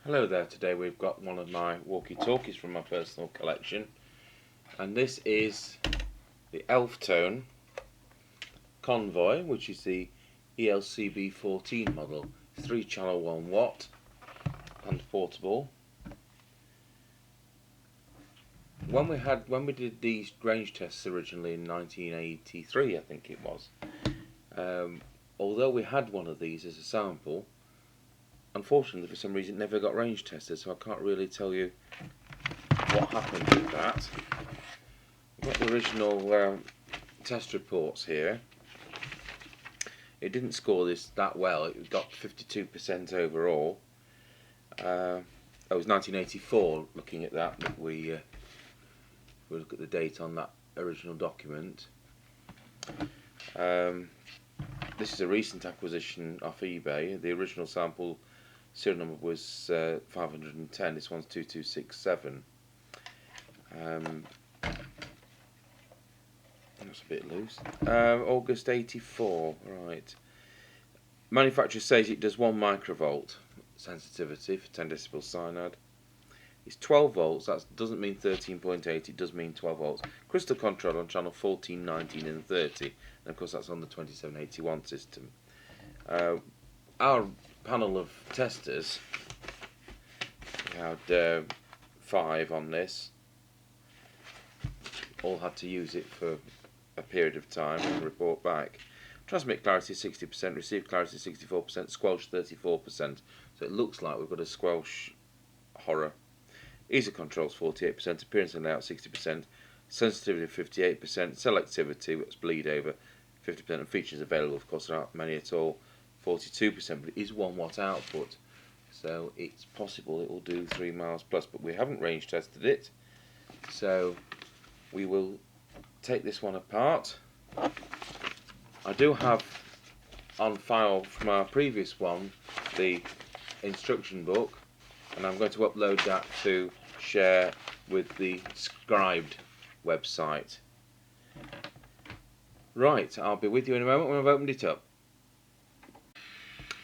Hello there, today we've got one of my walkie-talkies from my personal collection, and this is the Elftone Convoy, which is the ELCB14 model. It's 3-channel 1 watt and portable. When we did these range tests originally in 1983, I think it was, although we had one of these as a sample, unfortunately for some reason it never got range tested, so I can't really tell you what happened with that. I've got the original test reports here. It didn't score this that well. It got 52% overall. It was 1984. Looking at that, we look at the date on that original document. This is a recent acquisition off eBay. The original sample serial number was 510. This one's 2267. That's a bit loose. August 84. Right. Manufacturer says it does 1 microvolt sensitivity for 10 decibel cyanide. It's 12 volts. That doesn't mean 13.8. It does mean 12 volts. Crystal control on channel 14, 19, and 30. And of course, that's on the 2781 system. Our panel of testers, we had 5 on this. All had to use it for a period of time and report back. Transmit clarity 60%, receive clarity 64%, squelch 34%. So it looks like we've got a squelch horror. Ease of controls 48%, appearance and layout 60%, sensitivity 58%, selectivity, that's bleed over 50%, and features available, of course, there aren't many at all, 42%, but it is 1 watt output, so it's possible it will do 3 miles plus, but we haven't range tested it, so we will take this one apart. I do have on file from our previous one the instruction book, and I'm going to upload that to share with the Scribed website. Right, I'll be with you in a moment when I've opened it up.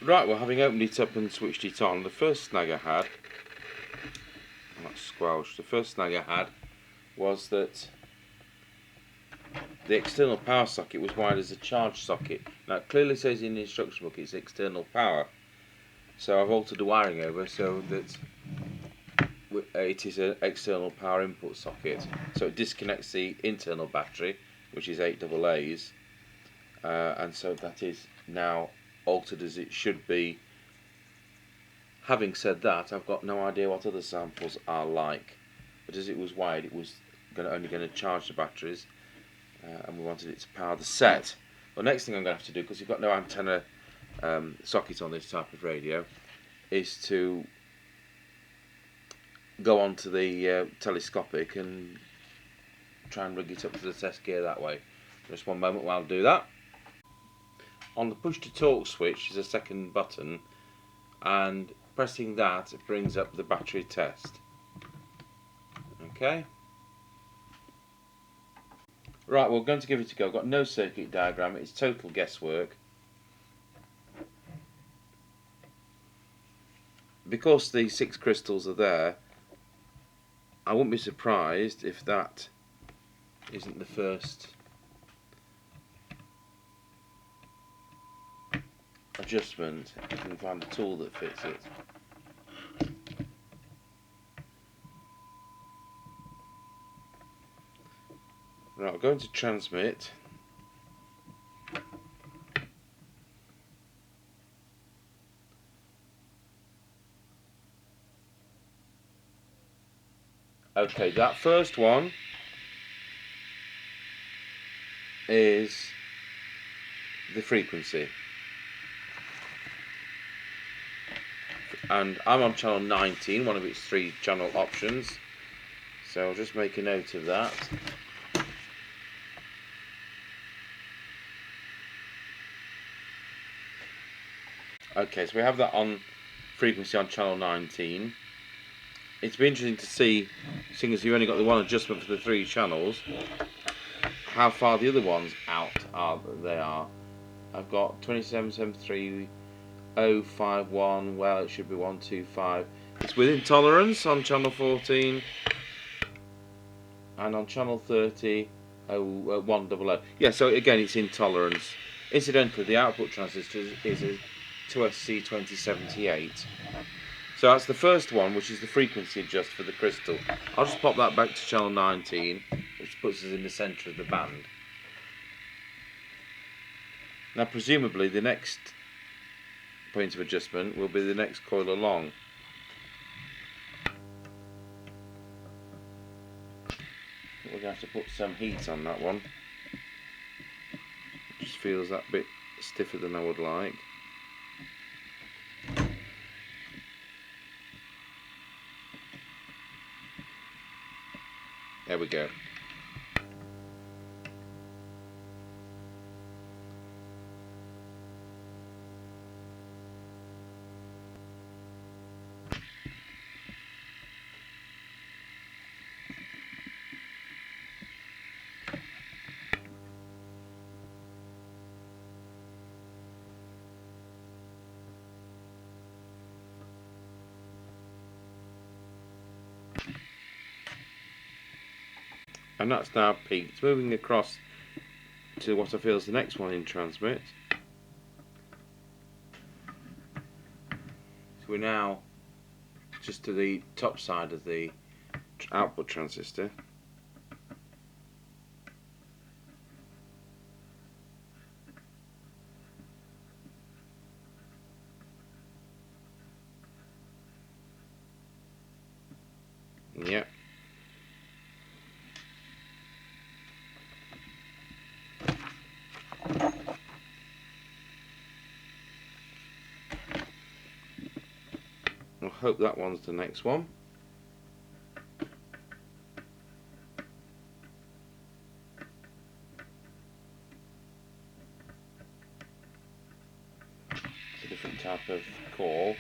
Right, well, having opened it up and switched it on, the first snag I had, that's squelched, the first snag I had was that the external power socket was wired as a charge socket. Now it clearly says in the instruction book it's external power, so I've altered the wiring over so that it is an external power input socket. So it disconnects the internal battery, which is 8 AA's, and so that is now altered as it should be. Having said that, I've got no idea what other samples are like, but as it was wired, it was only going to charge the batteries, and we wanted it to power the set. Well, next thing I'm going to have to do, because you've got no antenna socket on this type of radio, is to go on to the telescopic and try and rig it up to the test gear that way. Just one moment while I do that. On the push to talk switch is a second button, and pressing that, it brings up the battery test. Okay. Right, we're going to give it a go. I've got no circuit diagram, it's total guesswork. Because the 6 crystals are there, I wouldn't be surprised if that isn't the first adjustment, if I can find a tool that fits it. Right, I'm going to transmit. Okay, that first one is the frequency, and I'm on channel 19, one of its 3 channel options, so I'll just make a note of that. Okay, so we have that on frequency on channel 19. It's been interesting to see, seeing as you've only got the one adjustment for the 3 channels, how far the other ones out they are. I've got 2773 051, well it should be 125. It's within tolerance on channel 14 and on channel 30 100. Yeah, so again it's in tolerance. Incidentally, the output transistor is a 2SC2078. So that's the first one, which is the frequency adjust for the crystal. I'll just pop that back to channel 19, which puts us in the centre of the band. Now presumably the next point of adjustment will be the next coil along. We're going to have to put some heat on that one. It just feels that bit stiffer than I would like. There we go. And that's now peaked. Moving across to what I feel is the next one in transmit. So we're now just to the top side of the output transistor. Yep. I hope that one's the next one. It's a different type of call.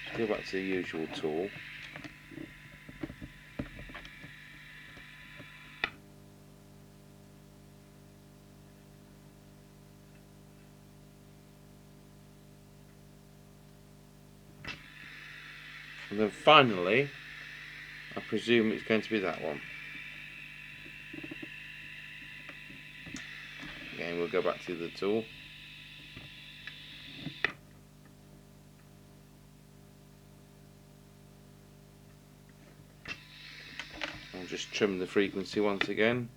Let's go back to the usual tool. And then finally, I presume it's going to be that one. Again, we'll go back to the tool. I'll just trim the frequency once again.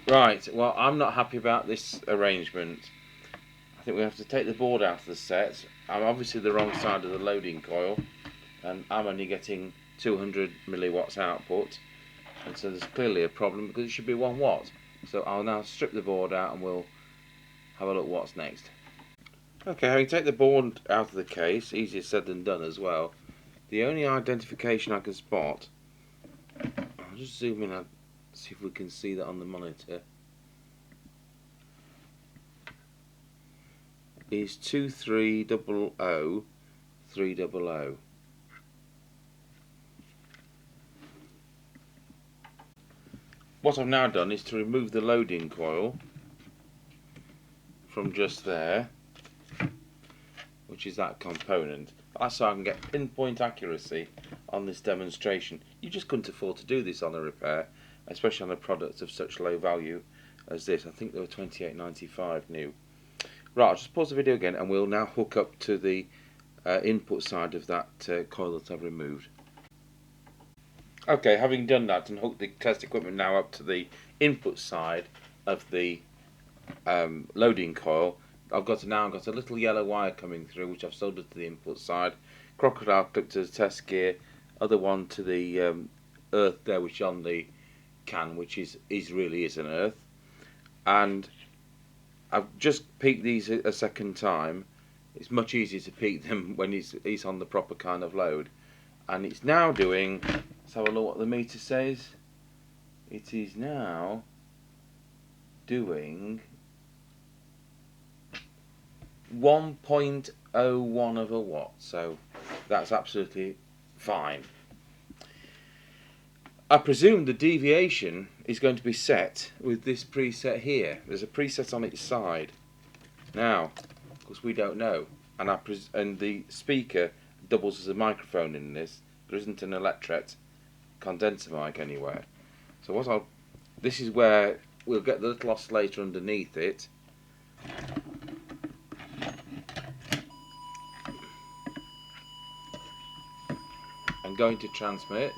Right, well, I'm not happy about this arrangement. I think we have to take the board out of the set. I'm obviously the wrong side of the loading coil, and I'm only getting 200 milliwatts output, and so there's clearly a problem because it should be 1 watt. So I'll now strip the board out and we'll have a look what's next. Okay, having taken the board out of the case, easier said than done as well, the only identification I can spot, I'll just zoom in and see if we can see that on the monitor, is 2300300. What I've now done is to remove the loading coil from just there, which is that component. That's so I can get pinpoint accuracy on this demonstration. You just couldn't afford to do this on a repair, especially on a product of such low value as this. I think they were $28.95 new. Right, I'll just pause the video again and we'll now hook up to the input side of that coil that I've removed. Okay, having done that and hooked the test equipment now up to the input side of the loading coil, I've now got a little yellow wire coming through which I've soldered to the input side, crocodile clip to the test gear, other one to the earth there which is on the can, which really is an earth, and I've just peaked these a second time. It's much easier to peak them when he's on the proper kind of load, and it's now doing, let's have a look what the meter says. It is now doing 1.01 of a watt, so that's absolutely fine. I presume the deviation is going to be set with this preset here. There's a preset on its side. Now, of course, we don't know, and the speaker doubles as a microphone in this. There isn't an electret condenser mic anywhere. So this is where we'll get the little oscillator underneath it. I'm going to transmit.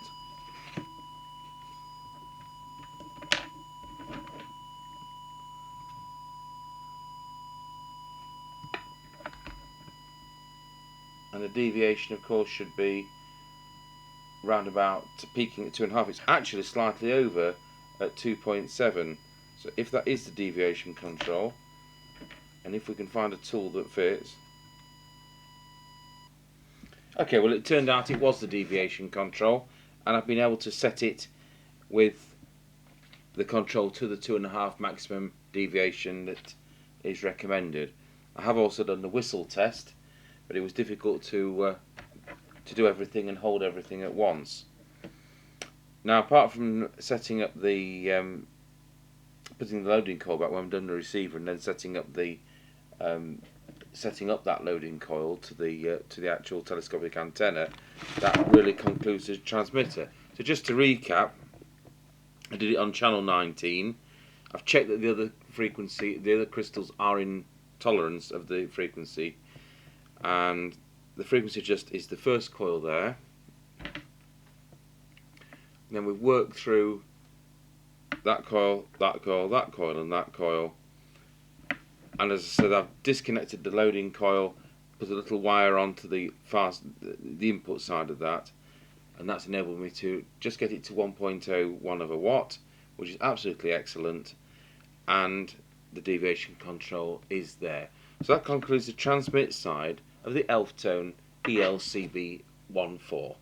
And the deviation, of course, should be round about peaking at 2.5. It's actually slightly over at 2.7. So if that is the deviation control, and if we can find a tool that fits. Okay, well, it turned out it was the deviation control, and I've been able to set it with the control to the 2.5 maximum deviation that is recommended. I have also done the whistle test, but it was difficult to do everything and hold everything at once. Now, apart from setting up the putting the loading coil back when I've done the receiver, and then setting up that loading coil to the actual telescopic antenna, that really concludes the transmitter. So just to recap, I did it on channel 19. I've checked that the other crystals are in tolerance of the frequency, and the frequency adjust is the first coil there. And then we've worked through that coil, that coil, that coil, and that coil. And as I said, I've disconnected the loading coil, put a little wire onto the input side of that, and that's enabled me to just get it to 1.01 of a watt, which is absolutely excellent, and the deviation control is there. So that concludes the transmit side of the Elftone ELCB14.